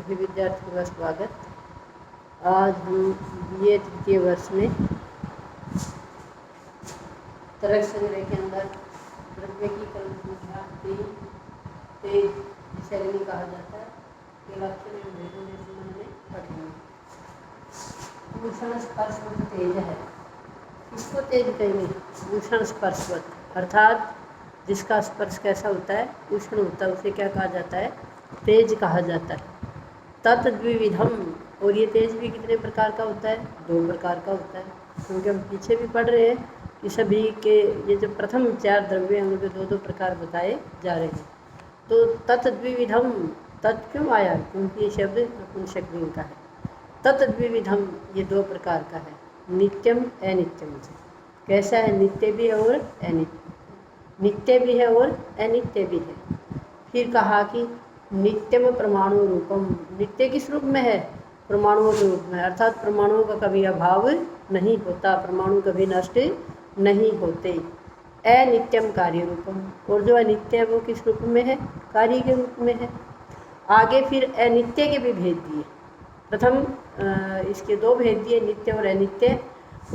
सभी विद्यार्थियों का स्वागत। आज हम BA तृतीय वर्ष में तरक संग्रह के अंदर द्रव्य की कलन संख्या 3 तेज जिसे अग्नि कहा जाता है के लक्षण एवं भेदों के संबंध में पढ़ेंगे। भूषण स्पर्शवत तेज है, किसको तेज कहेंगे? भूषण स्पर्शवत, अर्थात जिसका स्पर्श कैसा होता है, उष्ण होता है, उसे क्या कहा जाता है? तेज कहा जाता है। तत्द्विविधम, और ये तेज भी कितने प्रकार का होता है? 2 प्रकार का होता है, क्योंकि हम पीछे भी पढ़ रहे हैं कि सभी के ये जो प्रथम 4 द्रव्य हैं उनके 2-2 प्रकार बताए जा रहे हैं। तो तत्द्विविधम, तत् क्यों आया? क्योंकि ये शब्द नपुंसकलिंग का है। तत्द्विविधम ये 2 प्रकार का है, नित्यम अनित्यम से। कैसा है? नित्य भी है और अनित्य, नित्य भी है और अनित्य भी है। फिर कहा कि नित्यम परमाणु रूपम, नित्य किस रूप में है? परमाणुओं के रूप में, अर्थात परमाणुओं का कभी अभाव नहीं होता, परमाणु कभी नष्ट नहीं होते। अनित्यम कार्य रूपम, और जो अनित्य है वो किस रूप में है? कार्य के रूप में है। आगे फिर अनित्य के भी भेद दिए। प्रथम इसके 2 भेद दिए, नित्य और अनित्य,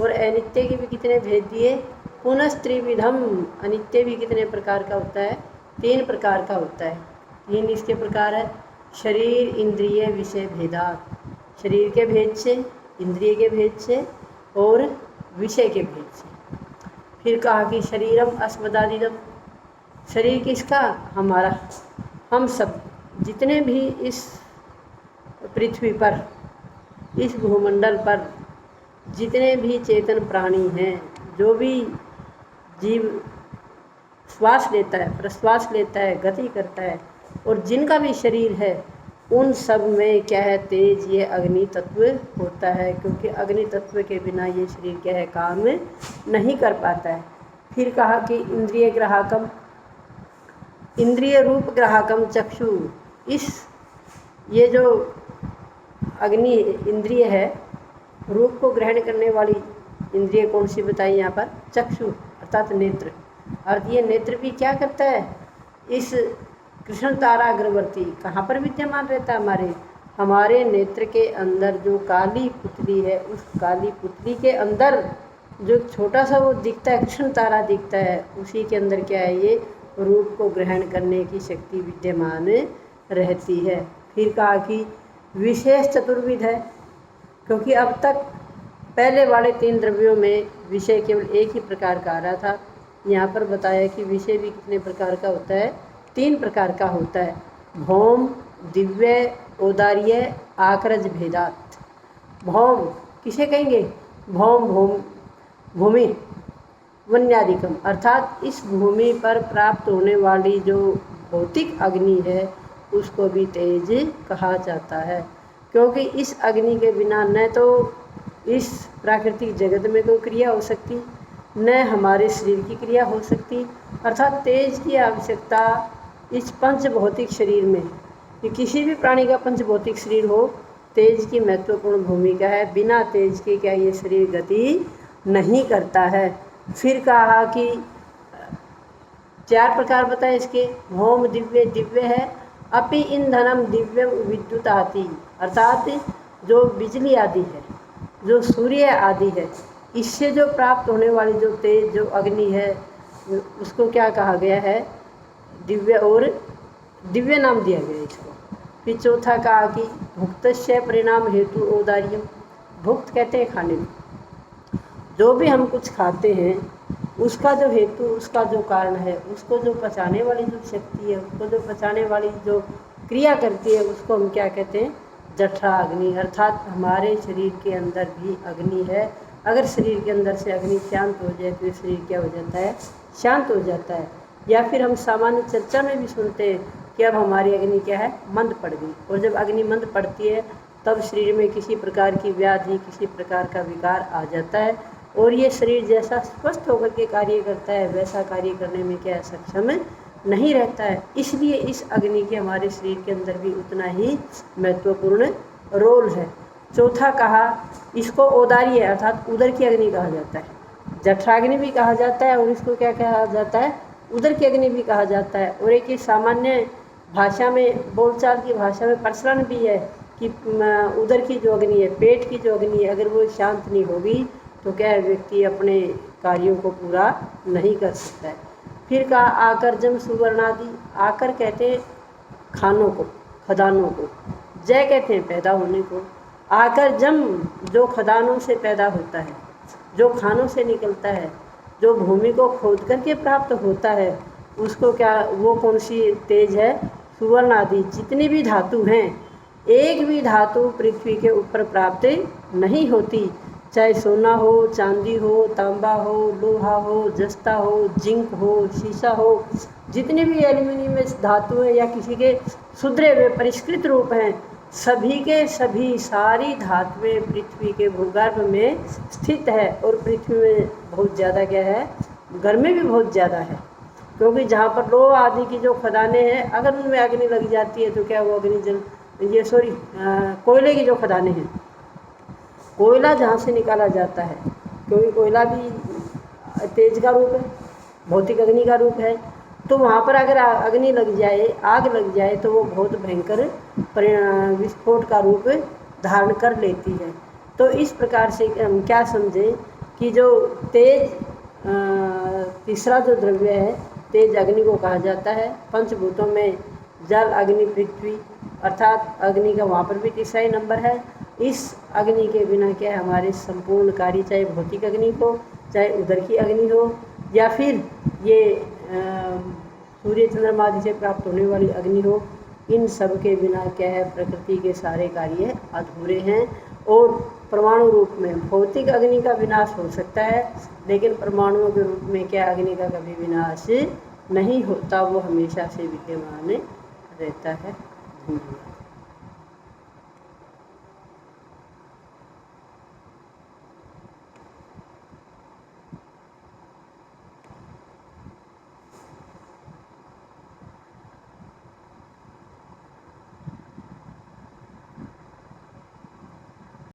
और अनित्य के भी कितने भेद दिए? पुनस्त्रिविधम, अनित्य भी कितने प्रकार का होता है? 3 प्रकार का होता है। 3 इसके प्रकार है, शरीर इंद्रिय विषय भेदात, शरीर के भेद से, इंद्रिय के भेद से और विषय के भेद से। फिर कहा कि शरीरम अस्मदादिदम, शरीर किसका? हमारा, हम सब जितने भी इस पृथ्वी पर, इस भूमंडल पर जितने भी चेतन प्राणी हैं, जो भी जीव श्वास लेता है, प्रश्वास लेता है, गति करता है, और जिनका भी शरीर है, उन सब में क्या है? तेज, ये अग्नि तत्व होता है, क्योंकि अग्नि तत्व के बिना ये शरीर क्या है? काम नहीं कर पाता है। फिर कहा कि इंद्रिय ग्राहकम, इंद्रिय रूप ग्राहकम चक्षु, इस ये जो अग्नि इंद्रिय है, रूप को ग्रहण करने वाली इंद्रिय कौन सी बताई यहाँ पर? चक्षु, अर्थात नेत्र। और ये नेत्र भी क्या करता है? इस कृष्ण तारा अग्रवर्ती कहाँ पर विद्यमान रहता है? हमारे नेत्र के अंदर जो काली पुतली है, उस काली पुतली के अंदर जो छोटा सा वो दिखता है, कृष्ण तारा दिखता है, उसी के अंदर क्या है? ये रूप को ग्रहण करने की शक्ति विद्यमान रहती है। फिर कहा कि विशेष चतुर्विध है, क्योंकि अब तक पहले वाले 3 द्रव्यों में विषय केवल एक ही प्रकार का आ रहा था। यहाँ पर बताया कि विषय भी कितने प्रकार का होता है? 3 प्रकार का होता है। भौम, दिव्य, औदार्य, आक्रज भेदात। भौम किसे कहेंगे? भौम, भूमि, वन्यादिकम, अर्थात इस भूमि पर प्राप्त होने वाली जो भौतिक अग्नि है, उसको भी तेज कहा जाता है, क्योंकि इस अग्नि के बिना न तो इस प्राकृतिक जगत में कोई क्रिया हो सकती, न हमारे शरीर की क्रिया हो सकती। अर्थात तेज की आवश्यकता इस पंच भौतिक शरीर में, कि किसी भी प्राणी का पंच भौतिक शरीर हो, तेज की महत्वपूर्ण भूमिका है। बिना तेज के क्या ये शरीर गति नहीं करता है। फिर कहा कि 4 प्रकार बताए इसके। होम दिव्य, दिव्य है। अपि ईंधनम दिव्यम विद्युत आदि, अर्थात जो बिजली आदि है, जो सूर्य आदि है, इससे जो प्राप्त होने वाली जो तेज, जो अग्नि है, उसको क्या कहा गया है? दिव्य, और दिव्य नाम दिया गया इसको। फिर चौथा कहा कि भुक्तस्य परिणाम हेतु औदार्यम, भुक्त कहते हैं खाने को, जो भी हम कुछ खाते हैं उसका जो हेतु, उसका जो कारण है, उसको जो पचाने वाली जो शक्ति है, उसको जो पचाने वाली जो क्रिया करती है, उसको हम क्या कहते हैं? जठरा अग्नि। अर्थात हमारे शरीर के अंदर भी अग्नि है। अगर शरीर के अंदर से अग्नि शांत हो जाए तो शरीर क्या हो जाता है? शांत हो जाता है। या फिर हम सामान्य चर्चा में भी सुनते हैं कि अब हमारी अग्नि क्या है? मंद पड़ गई। और जब अग्नि मंद पड़ती है तब शरीर में किसी प्रकार की व्याधि, किसी प्रकार का विकार आ जाता है, और ये शरीर जैसा स्वस्थ होकर के कार्य करता है, वैसा कार्य करने में क्या सक्षम नहीं रहता है। इसलिए इस अग्नि के हमारे शरीर के अंदर भी उतना ही महत्वपूर्ण रोल है। चौथा कहा इसको औदार्य, अर्थात उदर की अग्नि कहा जाता है। जठराग्नि भी कहा जाता है, और इसको क्या कहा जाता है? उदर की अग्नि भी कहा जाता है। और एक ये सामान्य भाषा में, बोलचाल की भाषा में प्रचलन भी है कि उधर की जो अग्नि है, पेट की जो अग्नि है, अगर वो शांत नहीं होगी तो क्या है, व्यक्ति अपने कार्यों को पूरा नहीं कर सकता है। फिर कहा आकर जम सुवर्णादि, आकर कहते हैं खानों को, खदानों को, जय कहते हैं पैदा होने को, आकर जम जो खदानों से पैदा होता है, जो खानों से निकलता है, जो भूमि को खोद करके प्राप्त होता है, उसको क्या, वो कौन सी तेज है, सुवर्ण आदि जितनी भी धातु हैं, एक भी धातु पृथ्वी के ऊपर प्राप्त नहीं होती, चाहे सोना हो, चांदी हो, तांबा हो, लोहा हो, जस्ता हो, जिंक हो, शीशा हो, जितने भी एल्यूमिनियम धातु हैं या किसी के सुधरे हुए परिष्कृत रूप हैं, सभी के सभी सारी धातुएं पृथ्वी के भूगर्भ में स्थित है। और पृथ्वी में बहुत ज़्यादा क्या है, गर्मी भी बहुत ज़्यादा है, क्योंकि जहाँ पर लोहा आदि की जो खदानें हैं, अगर उनमें अग्नि लग जाती है तो क्या वो अग्नि जल, ये सॉरी कोयले की जो खदानें हैं, कोयला जहाँ से निकाला जाता है, क्योंकि कोयला भी तेज का रूप है, भौतिक अग्नि का रूप है, तो वहाँ पर अगर अग्नि लग जाए, आग लग जाए, तो वो बहुत भयंकर विस्फोट का रूप धारण कर लेती है। तो इस प्रकार से हम क्या समझें कि जो तेज तीसरा जो द्रव्य है, तेज अग्नि को कहा जाता है। पंचभूतों में जल, अग्नि, पृथ्वी, अर्थात अग्नि का वहाँ पर भी तीसरा ही नंबर है। इस अग्नि के बिना क्या है, हमारे संपूर्ण कार्य, चाहे भौतिक अग्नि हो, चाहे उधर की अग्नि हो, या फिर ये सूर्य चंद्रमा आदि से प्राप्त होने वाली अग्नि हो, इन सब के बिना क्या है, प्रकृति के सारे कार्य अधूरे हैं। और परमाणु रूप में भौतिक अग्नि का विनाश हो सकता है, लेकिन परमाणुओं के रूप में क्या अग्नि का कभी विनाश नहीं होता, वो हमेशा से विद्यमान रहता है। धन्यवाद।